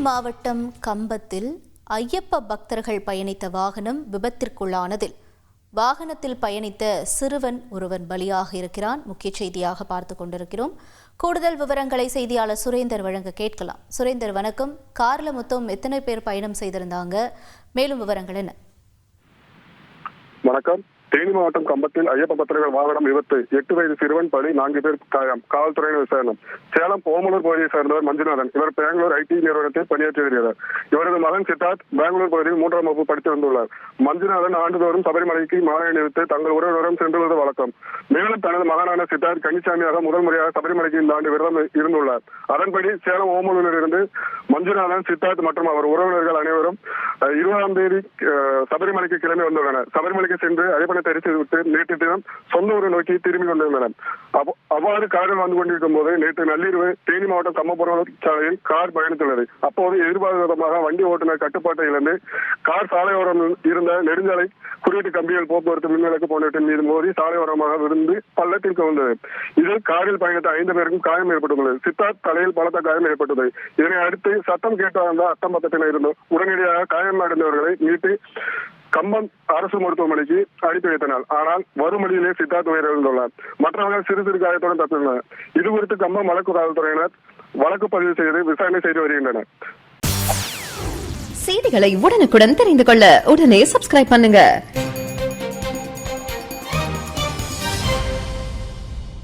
மாவட்டம் கம்பத்தில் ஐயப்ப பக்தர்கள் பயணித்த வாகனம் விபத்திற்குள்ளானதில் வாகனத்தில் பயணித்த சிறுவன் ஒருவன் பலியாக இருக்கிறான். முக்கிய செய்தியாக பார்த்துக் கொண்டிருக்கிறோம். கூடுதல் விவரங்களை செய்தியாளர் சுரேந்தர் வழங்க கேட்கலாம். சுரேந்தர், வணக்கம். கார்ல மொத்தம் எத்தனை பேர் பயணம் செய்திருந்தாங்க? மேலும் விவரங்கள் என்ன? வணக்கம். தேனி மாவட்டம் கம்பத்தில் ஐயப்ப பக்தர்கள் வாகனம் விபத்து. 8 வயது சிறுவன் பலி, 4 பேர் காயம். காவல்துறையினர் விசாரணை. சேலம் ஓமலூர் பகுதியை சேர்ந்தவர் மஞ்சுநாதன். இவர் பெங்களூர் ஐடி நிறுவனத்தில் பணியாற்றி வருகிறார். இவரது மகன் சித்தார்த் பெங்களூர் பகுதியில் 3ஆம் வகுப்பு படித்து வந்துள்ளார். மஞ்சுநாதன் ஆண்டுதோறும் சபரிமலைக்கு மாலை அணிவித்து தங்கள் உறவினரும் சென்றுள்ளது வழக்கம். மேலும் தனது மகனான சித்தார்த் கன்னிசாமியாக முதல் முறையாக சபரிமலைக்கு இந்த ஆண்டு விரதம் இருந்துள்ளார். அதன்படி சேலம் ஓமலூரில் இருந்து மஞ்சுநாதன், சித்தார்த் மற்றும் அவர் உறவினர்கள் அனைவரும் 20ஆம் தேதி சபரிமலைக்கு கிளம்பி வந்துள்ளனர். சபரிமலைக்கு சென்று ஐயப்பனை தரிசித்து விட்டு நேற்று தினம் சொந்த ஊரை நோக்கி திரும்பி கொண்டிருந்தனர். அவ்வாறு காரில் வந்து கொண்டிருக்கும் போது நேற்று நள்ளிரவு தேனி மாவட்டம் கம்மபுரம் சாலையில் கார் பயணித்துள்ளது. அப்போது எதிர்பாராதமாக வண்டி ஓட்டுநர் கட்டுப்பாட்டை இழந்து கார் சாலையோரம் இருந்த நெடுஞ்சாலை குறியீட்டு கம்பிகள், போக்குவரத்து மின்விளக்கு போன்றவற்றின் மீது மோதி சாலையோரமாக விழுந்து பள்ளத்தில் கவிழ்ந்தது. இதில் காரில் பயணித்த 5 பேருக்கும் காயம் ஏற்பட்டுள்ளது. சித்தார்த் தலையில் பலத்த காயம் ஏற்பட்டது. இதனை அடுத்து சத்தம் கேட்டு வந்த அக்கம் பக்கத்தில் இருந்தும் உடனடியாக காயம் அடைந்தவர்களை மீட்டு கம்பம் அரசு மருத்துவமனைக்கு அனுப்பி வைத்தனர். ஆனால் வரும் வழியிலே சித்தார்த் உயிரிழந்துள்ளார். மற்றவர்கள் சிறு சிறு காயத்துடன் தப்பியுள்ளனர். இது குறித்து கம்பம் வழக்கு காவல்துறையினர் வழக்கு பதிவு செய்து விசாரணை செய்து வருகின்றனர். செய்திகளை உடனுக்குடன் தெரிந்து கொள்ள உடனே சப்ஸ்கிரைப் பண்ணுங்க.